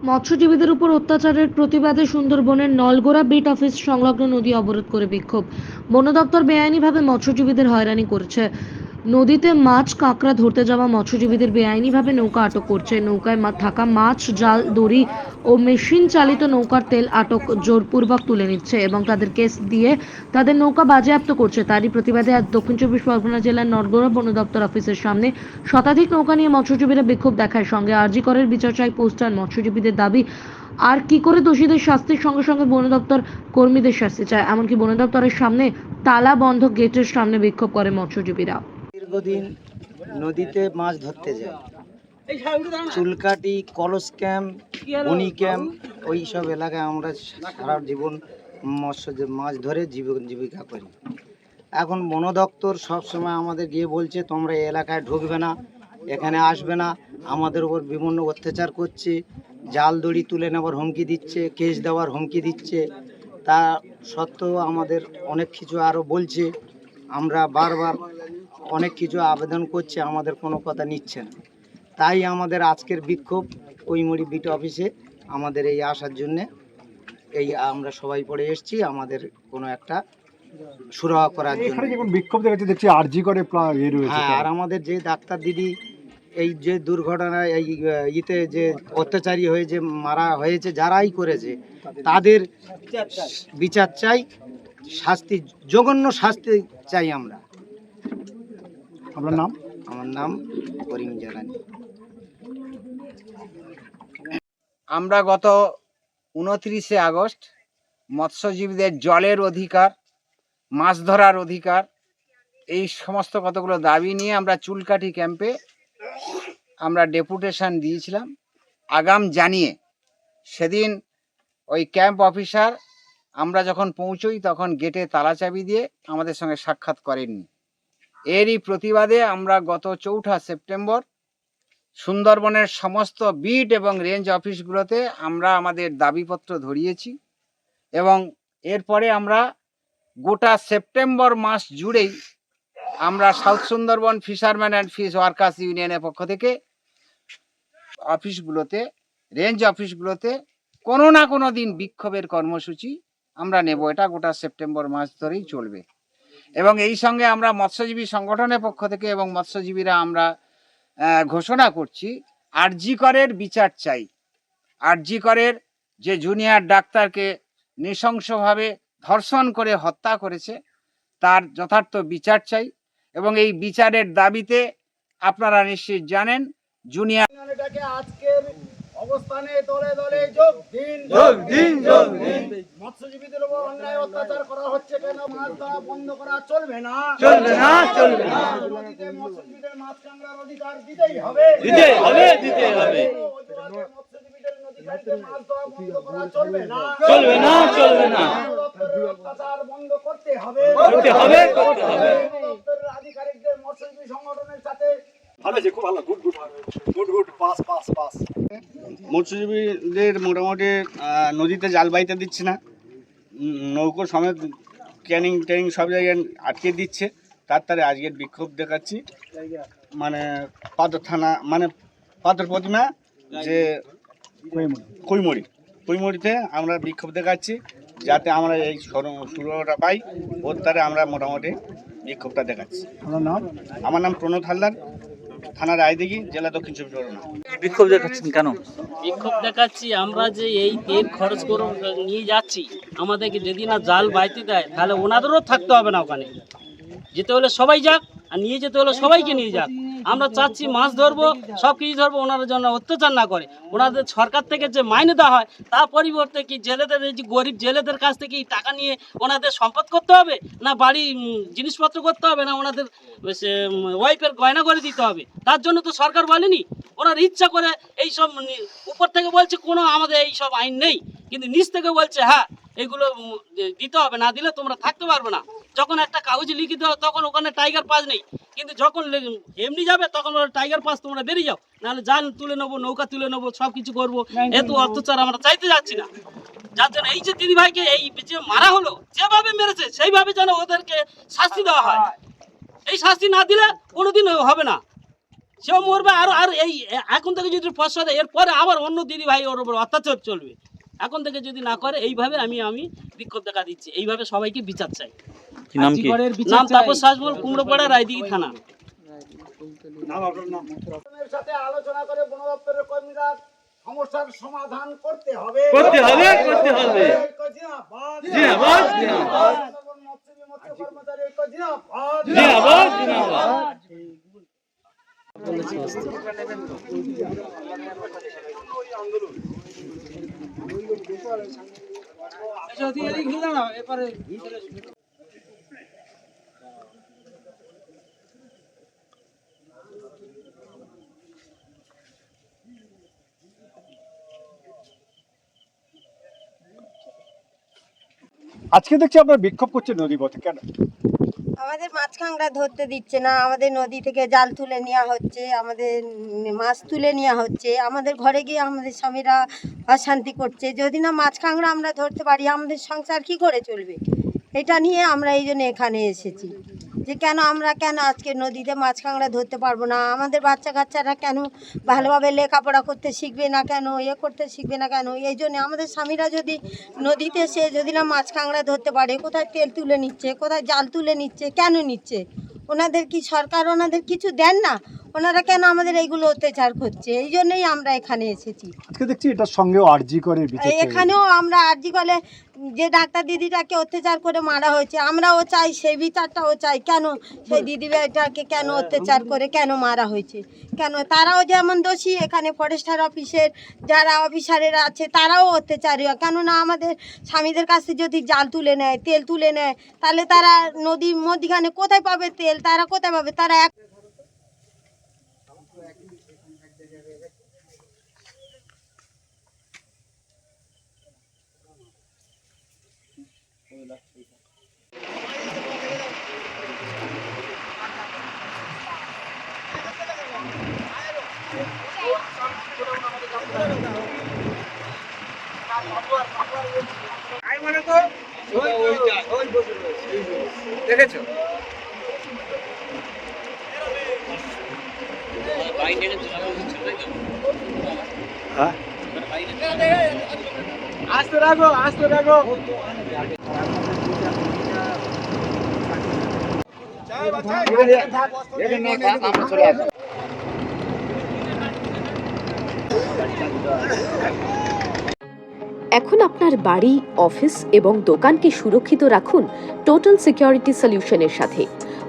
মৎস্যজীবীদের উপর অত্যাচারের প্রতিবাদে সুন্দরবনের নলগোড়া বিট অফিস সংলগ্ন নদী অবরোধ করে বিক্ষোভ। বন দপ্তর বেআইনিভাবে মৎস্যজীবীদের হয়রানি করছে। নদীতে মাছ কাঁকড়া ধরতে যাওয়া মৎস্যজীবীদের বেআইনিভাবে নৌকা আটক করছে। নৌকায় থাকা মাছ, জাল, দড়ি ও মেশিন চালিত নৌকার তেল আটক জোরপূর্বক তুলে নিচ্ছে এবং তাদের কেস দিয়ে তাদের নৌকা বাজেয়াপ্ত করছে। তারই প্রতিবাদে আজ দক্ষিণ চব্বিশ পরগনা জেলার নলগোড়া বন দপ্তর অফিসের সামনে শতাধিক নৌকা নিয়ে মৎস্যজীবীরা বিক্ষোভ দেখায়। সঙ্গে আরজি করের বিচার চাই পোস্টার। মৎস্যজীবীদের দাবি, আর কি করে দোষীদের শাস্তির সঙ্গে সঙ্গে বন দপ্তর কর্মীদের শাস্তি চায়। এমনকি বন দপ্তরের সামনে তালা বন্ধ গেটের সামনে বিক্ষোভ করে মৎস্যজীবীরা। দীর্ঘদিন নদীতে মাছ ধরতে যায়, চুলকাটি, কলস ক্যাম্প, বনি ক্যাম্প, ওই সব এলাকায় আমরা সারা জীবন মাছ ধরে জীবিকা করি। এখন বন দপ্তর সবসময় আমাদের গিয়ে বলছে তোমরা এই এলাকায় ঢুকবে না, এখানে আসবে না, আমাদের উপর বিভিন্ন অত্যাচার করছে, জাল দড়ি তুলে নেওয়ার হুমকি দিচ্ছে, কেস দেওয়ার হুমকি দিচ্ছে। তা সত্ত্বেও আমাদের অনেক কিছু আরও বলছে, আমরা বারবার অনেক কিছু আবেদন করছে, আমাদের কোনো কথা নিচ্ছে না। তাই আমাদের আজকের বিক্ষোভ কৈমুড়ি বিট অফিসে আমাদের এই আসার জন্যে এই আমরা সবাই পড়ে এসেছি আমাদের কোনো একটা সুরাহা করার জন্য। বিক্ষোভ দেখছি আরজি করে হ্যাঁ, আর আমাদের যে ডাক্তার দিদি এই যে দুর্ঘটনা এই ইতে যে অত্যাচারী হয়ে যে মারা হয়েছে, যারাই করেছে তাদের বিচার চাই, শাস্তি, জঘন্য শাস্তি চাই আমরা। আপনার নাম? আমার নাম করিম জালানি। আমরা গত 29শে আগস্ট মৎস্যজীবীদের জলের অধিকার, মাছ ধরার অধিকার, এই সমস্ত কতগুলো দাবি নিয়ে আমরা চুলকাঠি ক্যাম্পে আমরা ডেপুটেশন দিয়েছিলাম। আগাম জানিয়ে সেদিন ওই ক্যাম্প অফিসার আমরা যখন পৌঁছই তখন গেটে তালাচাবি দিয়ে আমাদের সঙ্গে সাক্ষাৎ করেননি। এরই প্রতিবাদে আমরা গত 4 সেপ্টেম্বর সুন্দরবনের সমস্ত বিট এবং রেঞ্জ অফিসগুলোতে আমরা আমাদের দাবিপত্র ধরিয়েছি এবং এরপরে আমরা গোটা সেপ্টেম্বর মাস জুড়েই আমরা south Sundarban fisherman and fish workers ইউনিয়নের পক্ষ থেকে অফিসগুলোতে, রেঞ্জ অফিসগুলোতে কোনো না কোনো দিন বিক্ষোভের কর্মসূচি আমরা নেব। এটা গোটা সেপ্টেম্বর মাস ধরেই চলবে এবং এই সঙ্গে আমরা মৎস্যজীবী সংগঠনের পক্ষ থেকে এবং মৎস্যজীবীরা আমরা ঘোষণা করছি আরজি করের বিচার চাই। আরজি করের যে জুনিয়র ডাক্তারকে নৃশংসভাবে ধর্ষণ করে হত্যা করেছে তার যথার্থ বিচার চাই এবং এই বিচারের দাবিতে আপনারা নিশ্চিত জানেন জুনিয়র আজকের অবস্থানে দলে দলে যোগ দিন, যোগ দিন, যোগ দিন। মৎস্যজীবীদের উপর অন্যায় অত্যাচার করা হচ্ছে কেন? মাছ ধরা বন্ধ করা চলবে না, চলবে না, চলবে না। মৎস্যজীবীদের মাছ কাঁকড়ার অধিকার দিতেই হবে, দিতেই হবে, দিতেই হবে। মৎস্যজীবীদের নদী থেকে মাছ ধরা বন্ধ করা চলবে না, চলবে না, চলবে না। অত্যাচার বন্ধ করতে হবে, করতে হবে, করতে হবে। দপ্তরের আধিকারিকদের মৎস্যজীবী সংগঠনের সাথে মৎস্যজীবীদের মোটামুটি নদীতে জাল বাইতে দিচ্ছে না, নৌকো সমেত ক্যানিং ট্যানিং সব জায়গায় আটকে দিচ্ছে। তার আজকের বিক্ষোভ দেখাচ্ছি মানে পাথর থানা মানে পাথর প্রতিমা যে কৈমুড়িতে আমরা বিক্ষোভ দেখাচ্ছি যাতে আমরা এই সুরটা পাই। ওর তারে আমরা মোটামুটি বিক্ষোভটা দেখাচ্ছি। আমার নাম প্রণত হালদার, থানা রায়দিঘি, জেলা দক্ষিণ চব্বিশ পরগনা। বিক্ষোভ দেখাচ্ছেন কেন? বিক্ষোভ দেখাচ্ছি আমরা যে এই তেল খরচ করে নিয়ে যাচ্ছি, আমাদেরকে যদি না জাল বাইতে দেয় তাহলে ওনাদেরও থাকতে হবে না, ওখানে যেতে হলে সবাই যাক আর নিয়ে যেতে হলে সবাইকে নিয়ে যাক। আমরা চাচ্ছি মাছ ধরবো, সব কিছু ধরবো, ওনারা যেন অত্যাচার না করে। ওনাদের সরকার থেকে যে মাইনে দেওয়া হয় তার পরিবর্তে কি জেলেদের, এই যে গরিব জেলেদের কাছ থেকে টাকা নিয়ে ওনাদের সম্পদ করতে হবে, না বাড়ি জিনিসপত্র করতে হবে, না ওনাদের ওয়াইফের গয়না করে দিতে হবে? তার জন্য তো সরকার বলেনি। ওনার ইচ্ছা করে এই সব উপর থেকে বলছে কোনো আমাদের এই সব আইন নেই, কিন্তু নিচ থেকে বলছে হ্যাঁ এগুলো দিতে হবে, না দিলে তোমরা থাকতে পারবে না। যখন একটা কাগজে লিখে দেওয়া তখন ওখানে টাইগার পাস নেই, কিন্তু যখন এমনি যাবে তখন ওরা টাইগার পাস তোমরা বেরিয়ে যাও, নাহলে জাল তুলে নেবো, নৌকা তুলে নেবো, সব কিছু করবো। এত অত্যাচার আমরা চাইতে যাচ্ছি না। যার জন্য এই যে দিদিভাইকে এই যে মারা হলো, যেভাবে মেরেছে সেইভাবে যেন ওদেরকে শাস্তি দেওয়া হয়। এই শাস্তি না দিলে কোনোদিন হবে না, সেও মরবে। আর এই এখন থেকে যদি পয়সা দেয়, এরপরে আবার অন্য দিদি ভাই ওর উপর অত্যাচার চলবে। এখন থেকে যদি না করে, এইভাবে আমি বিক্ষোভ দেখা দিচ্ছি, এইভাবে সবাইকে বিচার চাই। নাম তাপস সাজমল, কুমড়োপাড়া, রায়দিঘি থানা। সাথে আলোচনা করে বন দপ্তরের কর্মীরা সমস্যার সমাধান করতে হবে। মৎস্য কর্মচারী আজকে দেখছি আপনারা বিক্ষোভ করছেন নদী পথে, কেন? আমাদের মাছ কাঁকড়া ধরতে দিচ্ছে না, আমাদের নদী থেকে জাল তুলে নেওয়া হচ্ছে, আমাদের মাছ তুলে নেওয়া হচ্ছে, আমাদের ঘরে গিয়ে আমাদের স্বামীরা অশান্তি করছে। যদি না মাছ কাঁকড়া আমরা ধরতে পারি, আমাদের সংসার কি করে চলবে? এটা নিয়ে আমরা এই জন্য এখানে এসেছি, যে কেন আমরা আজকে নদীতে মাছ কাঁকড়া ধরতে পারবো না? আমাদের বাচ্চা কাচ্চারা কেন ভালোভাবে লেখাপড়া করতে শিখবে না, কেন করতে শিখবে না কেন? এই জন্য আমাদের স্বামীরা যদি নদীতে সে যদি না মাছ কাঁকড়া ধরতে পারে, কোথায় তেল তুলে নিচ্ছে, কোথায় জাল তুলে নিচ্ছে, কেন নিচ্ছে? ওনাদের কি সরকার ওনাদের কিছু দেন না? ওনারা কেন আমাদের এইগুলো অত্যাচার করছে? এই জন্যই আমরা এখানে এসেছি। আজকে দেখছি এটার সঙ্গেও আরজি করে বিচার চাই। এখানেও আমরা আরজি করে যে ডাক্তার দিদিটাকে অত্যাচার করে মারা হয়েছে, আমরাও চাই সেই বিচারটাও চাই। কেন সেই দিদিটাকে কেন অত্যাচার করে কেন মারা হয়েছে? কেন তারাও যেমন দোষী, এখানে ফরেস্টার অফিসের যারা অফিসারেরা আছে তারাও অত্যাচারী। কেননা আমাদের স্বামীদের কাছে যদি জাল তুলে নেয়, তেল তুলে নেয়, তাহলে তারা নদীর মধ্যখানে কোথায় পাবে তেল? তারা কোথায় পাবে? তারা দেখেছো? আস্তে রাখো, আস্তে রাখো। এখন আপনার বাড়ি, অফিস এবং দোকানকে সুরক্ষিত রাখুন টোটাল সিকিউরিটি সলিউশনের সাথে।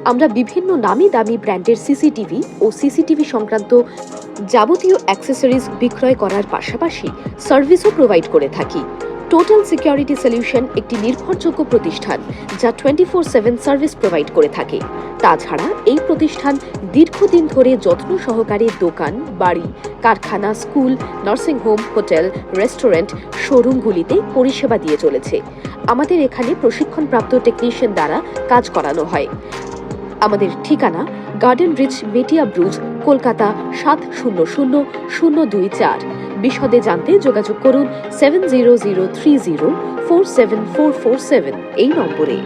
আমরা বিভিন্ন নামি দামি ব্র্যান্ডের সিসিটিভি ও সিসিটিভি সংক্রান্ত যাবতীয় অ্যাক্সেসরিজ বিক্রয় করার পাশাপাশি সার্ভিসও প্রোভাইড করে থাকি। টোটাল সিকিউরিটি সলিউশন একটি নির্ভরযোগ্য প্রতিষ্ঠান যা 24/7 সার্ভিস প্রোভাইড করে থাকে। তাছাড়া এই প্রতিষ্ঠান দীর্ঘদিন ধরে যত্ন সহকারে দোকান, বাড়ি, কারখানা, স্কুল, নার্সিংহোম, হোটেল, রেস্টুরেন্ট, শোরুমগুলিতে পরিষেবা দিয়ে চলেছে। আমাদের এখানে প্রশিক্ষণপ্রাপ্ত টেকনিশিয়ান দ্বারা কাজ করানো হয়। আমাদের ঠিকানা গার্ডেন রিচ, মেটিয়া ব্রুজ, কলকাতা 700024। বিশদে জানতে যোগাযোগ করুন 7003047447 এই নম্বরে।